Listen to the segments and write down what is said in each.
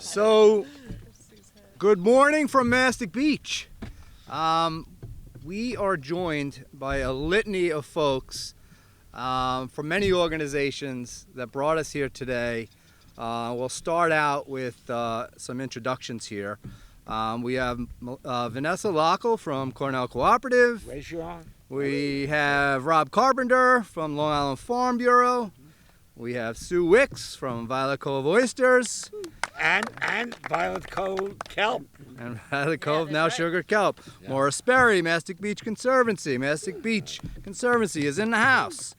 So, good morning from Mastic Beach. We are joined by a litany of folks from many organizations that brought us here today. We'll start out with some introductions here. We have Vanessa Lockle from Cornell Cooperative. Raise your arm. We have Rob Carpenter from Long Island Farm Bureau. We have Sue Wicks from Violet Cove Oysters. And Violet Cove Kelp. And Violet Cove, now right. Sugar Kelp. Yeah. Morris Berry, Mastic Beach Conservancy. Mastic Beach Conservancy is in the house.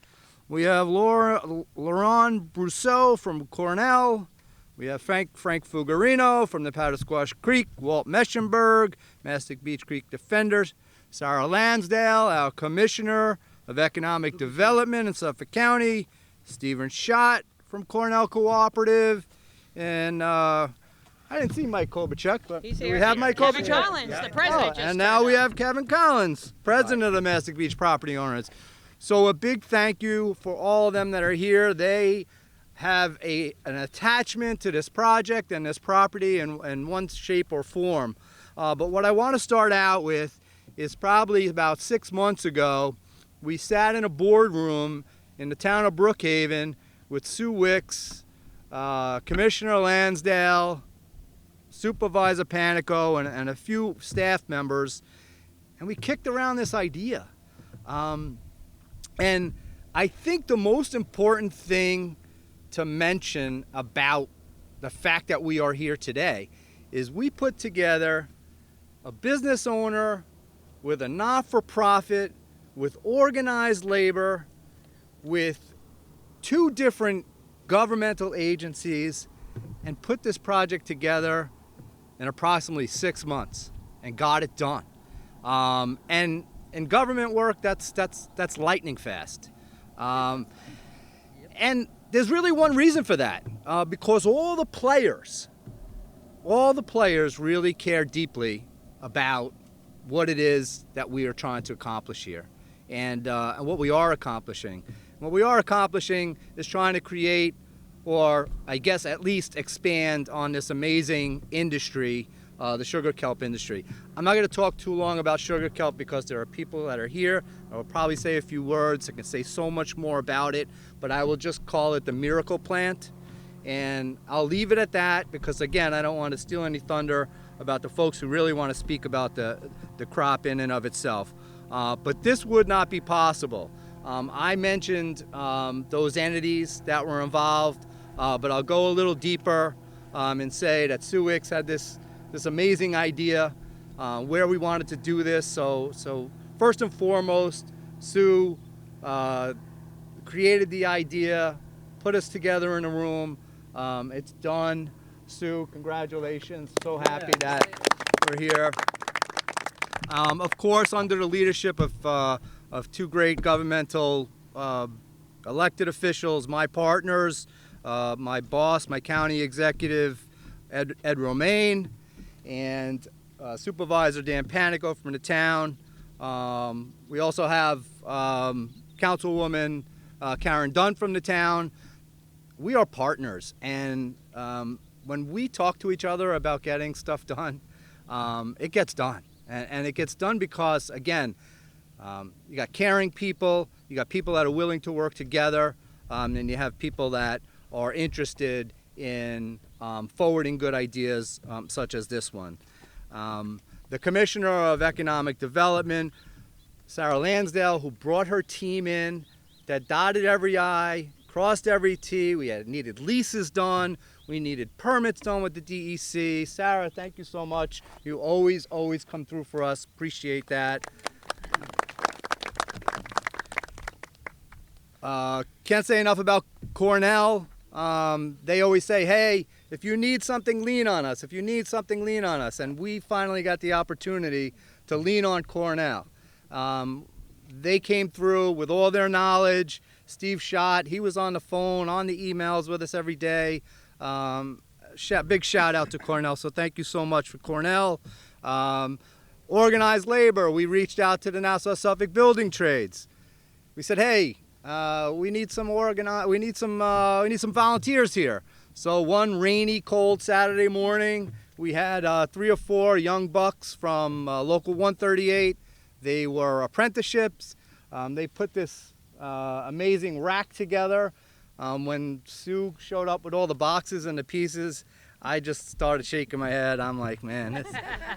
We have Laurent Brousseau from Cornell. We have Frank Fugarino from the Powder Creek. Walt Meschenberg, Mastic Beach Creek Defenders. Sarah Lansdale, our Commissioner of Economic Development in Suffolk County. Stephen Schott from Cornell Cooperative. And I didn't see Mike Kobachuk, but He's do here. we have Mike Kevin Kobachuk? Collins, the president. And now we have Kevin Collins, president of the Mastic Beach Property Owners. So a big thank you for all of them that are here. They have an attachment to this project and this property in one shape or form. But what I want to start out with is probably about 6 months ago, we sat in a boardroom in the town of Brookhaven with Sue Wicks, Commissioner Lansdale, Supervisor Panico, and a few staff members, and we kicked around this idea. And I think the most important thing to mention about the fact that we are here today is we put together a business owner with a not-for-profit, with organized labor, with 2 different governmental agencies, and put this project together in approximately 6 months and got it done. And in government work, that's lightning fast. And there's really one reason for that, because all the players really care deeply about what it is that we are trying to accomplish here, and what we are accomplishing. What we are accomplishing is trying to create, or I guess at least expand on this amazing industry, the sugar kelp industry. I'm not going to talk too long about sugar kelp because there are people that are here. I will probably say a few words. I can say so much more about it, but I will just call it the miracle plant. And I'll leave it at that because, again, I don't want to steal any thunder about the folks who really want to speak about the crop in and of itself. But this would not be possible. I mentioned those entities that were involved, but I'll go a little deeper and say that Sue Wicks had this amazing idea where we wanted to do this. So first and foremost, Sue created the idea, put us together in a room. It's done. Sue, congratulations. So happy that we're here. Of course, under the leadership of 2 great governmental elected officials, my partners, my boss, my county executive, Ed Romaine, and Supervisor Dan Panico from the town. We also have Councilwoman Karen Dunn from the town. We are partners, and when we talk to each other about getting stuff done, it gets done. And it gets done because, again, you got caring people, you got people that are willing to work together, and you have people that are interested in forwarding good ideas such as this one. The Commissioner of Economic Development, Sarah Lansdale, who brought her team in, that dotted every I, crossed every T. We needed leases done. We needed permits done with the DEC. Sarah, thank you so much. You always come through for us. Appreciate that. Can't say enough about Cornell. They always say, hey, if you need something, lean on us. If you need something, lean on us. And we finally got the opportunity to lean on Cornell. They came through with all their knowledge. Steve Schott, he was on the phone, on the emails with us every day. Big shout out to Cornell, so thank you so much for Cornell. Organized labor, we reached out to the Nassau Suffolk Building Trades. We said, hey, we need some volunteers here. So one rainy, cold Saturday morning, we had 3 or 4 young bucks from local 138. They were apprenticeships. They put this amazing rack together. When Sue showed up with all the boxes and the pieces, I just started shaking my head. I'm like, man,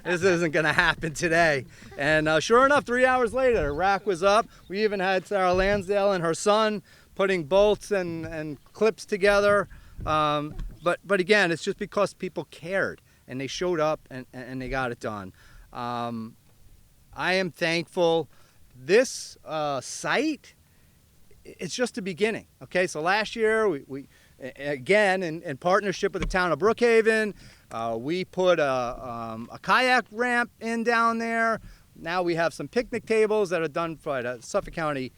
this isn't going to happen today. And sure enough, 3 hours later, the rack was up. We even had Sarah Lansdale and her son putting bolts and clips together. But again, it's just because people cared and they showed up and they got it done. I am thankful. This site, it's just the beginning. Okay, so last year we again in partnership with the town of Brookhaven, we put a kayak ramp in down there. Now we have some picnic tables that are done by the Suffolk County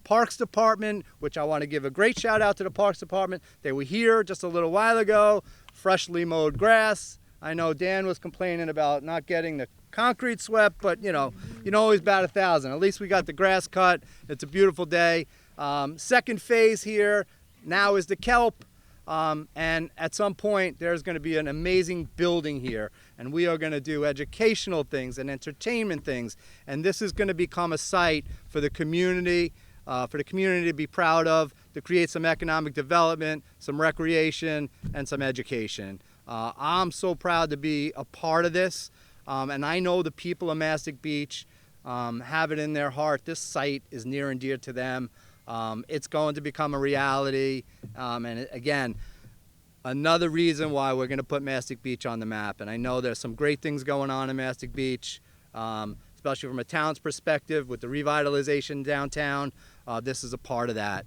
Parks Department, which I want to give a great shout out to the Parks Department. They were here just a little while ago, freshly mowed grass. I know Dan was complaining about not getting the concrete swept, but you know, always bat 1,000. At least we got the grass cut. It's a beautiful day. Second phase here now is the Kelp, and at some point there's going to be an amazing building here, and we are going to do educational things and entertainment things, and this is going to become a site for the community to be proud of, to create some economic development, some recreation, and some education. I'm so proud to be a part of this, and I know the people of Mastic Beach have it in their heart. This site is near and dear to them. It's going to become a reality, and again, another reason why we're going to put Mastic Beach on the map. And I know there's some great things going on in Mastic Beach, especially from a town's perspective with the revitalization downtown. This is a part of that.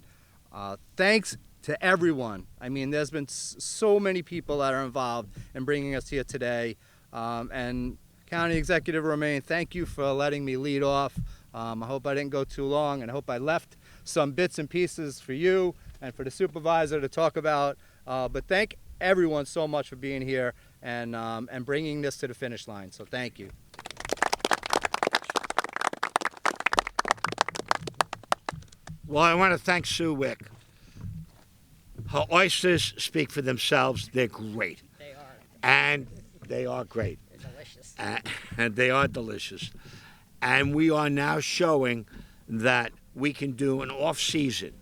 Thanks to everyone. I mean, there's been so many people that are involved in bringing us here today. And County Executive Romaine, thank you for letting me lead off. I hope I didn't go too long, and I hope I left some bits and pieces for you and for the supervisor to talk about. But thank everyone so much for being here and bringing this to the finish line. So thank you. Well, I want to thank Sue Wick. Her oysters speak for themselves. They're great. They are. And they are great. They're delicious. And they are delicious. And we are now showing that we can do an off-season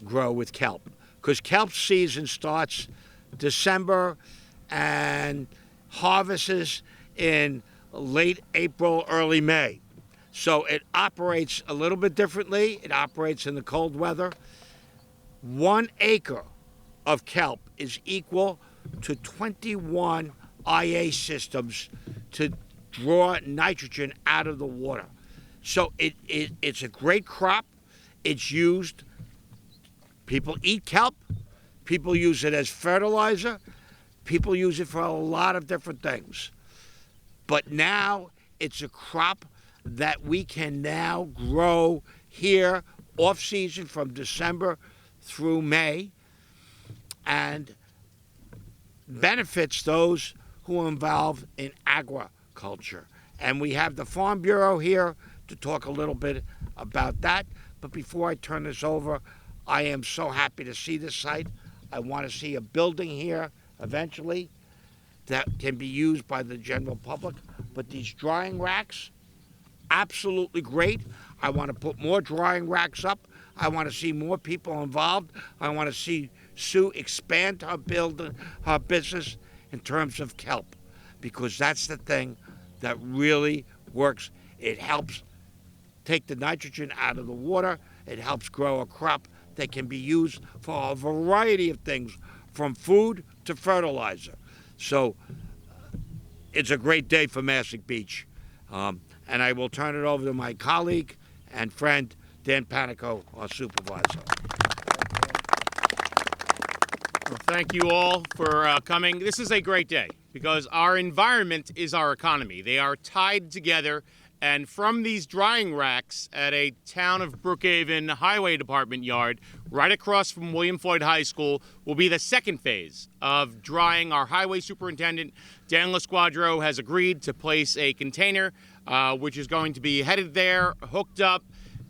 grow with kelp. Because kelp season starts December and harvests in late April, early May. So it operates a little bit differently. It operates in the cold weather. 1 acre of kelp is equal to 21 IA systems to draw nitrogen out of the water. So it's a great crop. It's used, people eat kelp, people use it as fertilizer, people use it for a lot of different things. But now it's a crop that we can now grow here off-season from December through May, and benefits those who are involved in agriculture. And we have the Farm Bureau here to talk a little bit about that. But before I turn this over, I am so happy to see this site. I want to see a building here eventually that can be used by the general public. But these drying racks, absolutely great. I want to put more drying racks up. I want to see more people involved. I want to see Sue expand her business in terms of kelp, because that's the thing that really works. It helps take the nitrogen out of the water. It helps grow a crop that can be used for a variety of things, from food to fertilizer. So it's a great day for Mastic Beach. And I will turn it over to my colleague and friend, Dan Panico, our supervisor. Well, thank you all for coming. This is a great day because our environment is our economy. They are tied together, and from these drying racks at a town of Brookhaven Highway Department yard, right across from William Floyd High School, will be the second phase of drying. Our highway superintendent, Dan LaSquadro, has agreed to place a container which is going to be headed there, hooked up.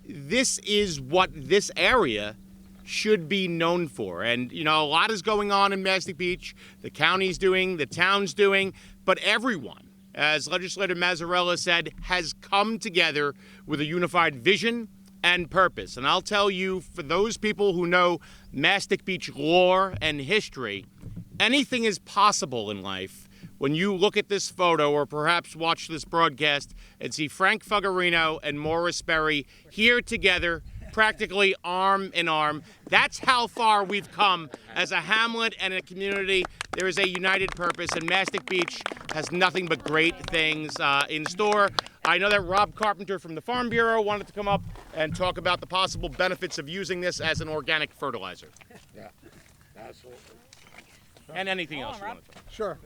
This is what this area should be known for. And, you know, a lot is going on in Mastic Beach. The county's doing, the town's doing, but everyone, as Legislator Mazzarella said, has come together with a unified vision and purpose. And I'll tell you, for those people who know Mastic Beach lore and history, anything is possible in life when you look at this photo or perhaps watch this broadcast and see Frank Fuggerino and Morris Berry here together, practically arm in arm. That's how far we've come as a hamlet and a community. There is a united purpose, and Mastic Beach has nothing but great things in store. I know that Rob Carpenter from the Farm Bureau wanted to come up and talk about the possible benefits of using this as an organic fertilizer. Yeah, absolutely. And anything else you want to talk about. Sure.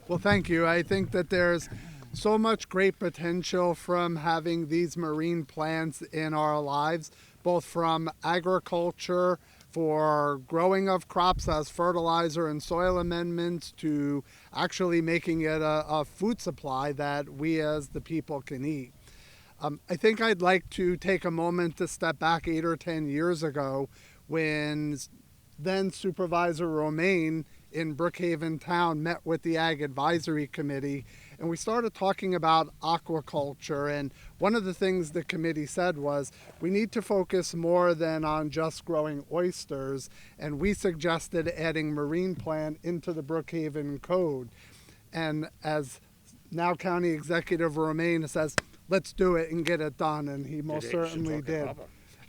Well, thank you. I think that there's so much great potential from having these marine plants in our lives, both from agriculture for growing of crops as fertilizer and soil amendments to actually making it a food supply that we as the people can eat. I think I'd like to take a moment to step back 8 or 10 years ago when then Supervisor Romaine in Brookhaven Town met with the Ag Advisory Committee, and we started talking about aquaculture. And one of the things the committee said was we need to focus more than on just growing oysters, and we suggested adding marine plant into the Brookhaven Code. And as now County Executive Romaine says, let's do it and get it done, and he most certainly did.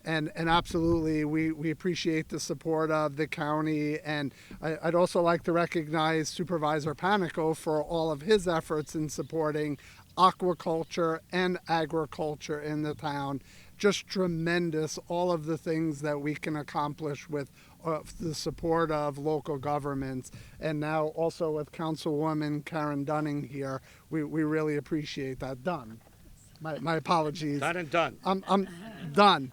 And absolutely, we appreciate the support of the county. And I'd also like to recognize Supervisor Panico for all of his efforts in supporting aquaculture and agriculture in the town. Just tremendous, all of the things that we can accomplish with the support of local governments. And now also with Councilwoman Karen Dunning here, we really appreciate that. Done. My apologies. Done and done. I'm done.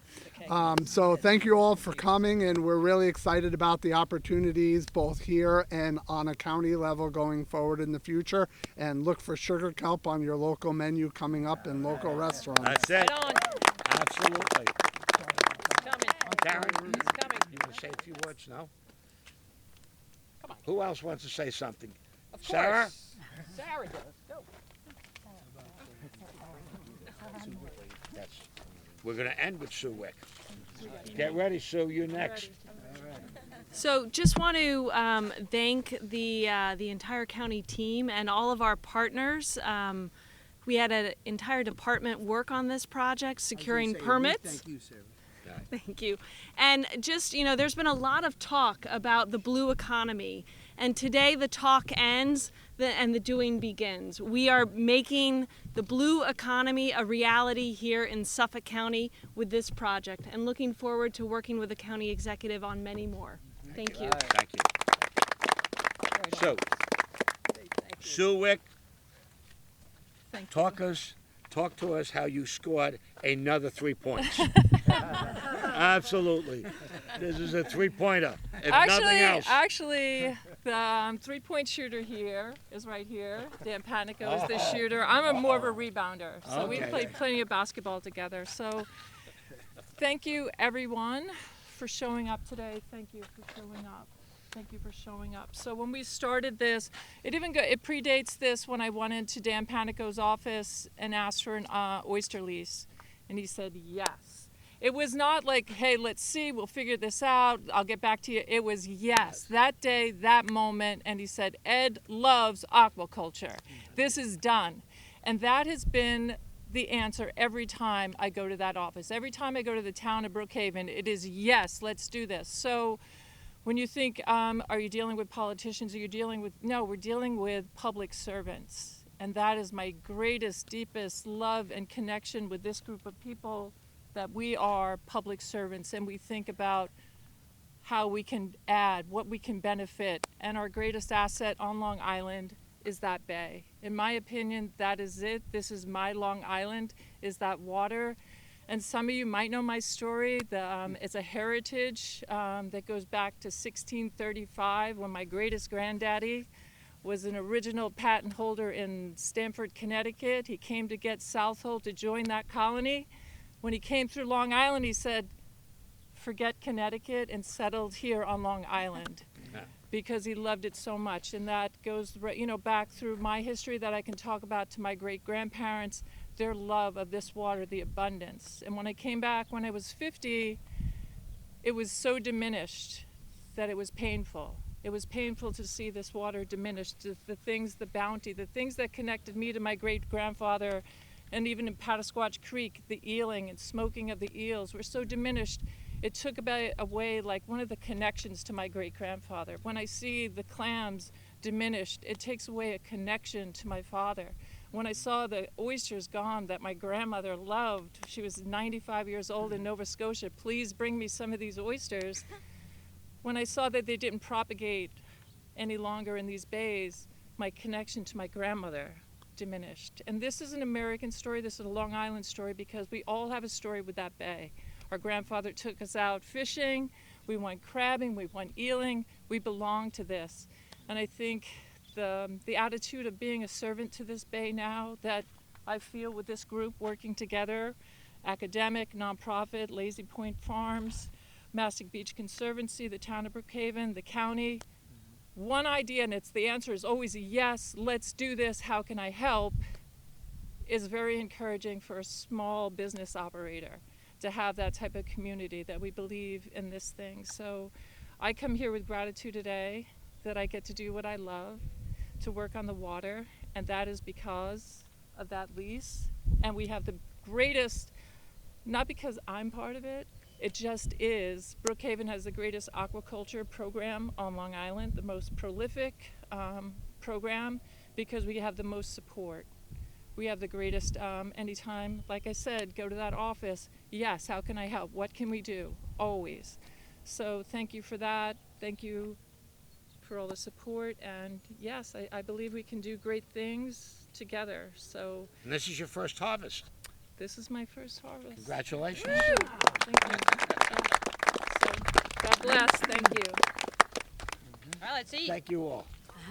So thank you all for coming, and we're really excited about the opportunities both here and on a county level going forward in the future. And look for sugar kelp on your local menu coming up in local restaurants. That's it. Right on. Absolutely. It's coming. Darren, It's coming. you want to say a few words now? Come on. Who else wants to say something? Of course. Sarah? Sarah does. Go. We're going to end with Sue Wick. Get ready, Sue. You're next. So just want to thank the entire county team and all of our partners. We had an entire department work on this project, securing permits. Thank you, Sarah. Thank you. And just, you know, there's been a lot of talk about the blue economy. And today the talk ends and the doing begins. We are making the blue economy a reality here in Suffolk County with this project, and looking forward to working with the county executive on many more. Thank you. Thank you. So, Sue Wick, talk to us how you scored another 3 points. Absolutely. This is a three-pointer, if nothing else. Actually, the three-point shooter here is right here. Dan Panico is the shooter. I'm more of a rebounder. So we played plenty of basketball together. So thank you, everyone, for showing up today. Thank you for showing up. Thank you for showing up. So when we started this, it predates this when I went into Dan Panico's office and asked for an oyster lease. And he said yes. It was not like, hey, let's see, we'll figure this out, I'll get back to you. It was yes, that day, that moment, and he said, Ed loves aquaculture. This is done. And that has been the answer every time I go to that office. Every time I go to the town of Brookhaven, it is yes, let's do this. So when you think, are you dealing with politicians? No, we're dealing with public servants. And that is my greatest, deepest love and connection with this group of people, that we are public servants and we think about how we can add, what we can benefit. And our greatest asset on Long Island is that bay. In my opinion, that is it. This is my Long Island, is that water. And some of you might know my story. It's a heritage that goes back to 1635 when my greatest granddaddy was an original patent holder in Stamford, Connecticut. He came to get Southold to join that colony. When he came through Long Island, he said, forget Connecticut and settled here on Long Island because he loved it so much. And that goes, back through my history that I can talk about to my great-grandparents, their love of this water, the abundance. And when I came back when I was 50, it was so diminished that it was painful. It was painful to see this water diminished, the things, the bounty, the things that connected me to my great-grandfather, and even in Patasquatch Creek, the eeling and smoking of the eels were so diminished. It took away like one of the connections to my great-grandfather. When I see the clams diminished, it takes away a connection to my father. When I saw the oysters gone that my grandmother loved, she was 95 years old in Nova Scotia, please bring me some of these oysters. When I saw that they didn't propagate any longer in these bays, my connection to my grandmother diminished. And this is an American story, this is a Long Island story, because we all have a story with that bay. Our grandfather took us out fishing, we went crabbing, we went eeling, we belong to this. And I think the attitude of being a servant to this bay now that I feel with this group working together, academic, nonprofit, Lazy Point Farms, Mastic Beach Conservancy, the town of Brookhaven, the county, one idea, and the answer is always a yes, let's do this, how can I help, is very encouraging for a small business operator to have that type of community that we believe in this thing. So I come here with gratitude today that I get to do what I love, to work on the water, and that is because of that lease. And we have the greatest, not because I'm part of it, it just is. Brookhaven has the greatest aquaculture program on Long Island, the most prolific program, because we have the most support. We have the greatest, anytime, like I said, go to that office, yes, how can I help? What can we do? Always. So thank you for that. Thank you for all the support. And yes, I believe we can do great things together. So And this is your first harvest. this is my first harvest. Congratulations. Thank you. So, God bless. Thank you. All right, let's eat. Thank you all.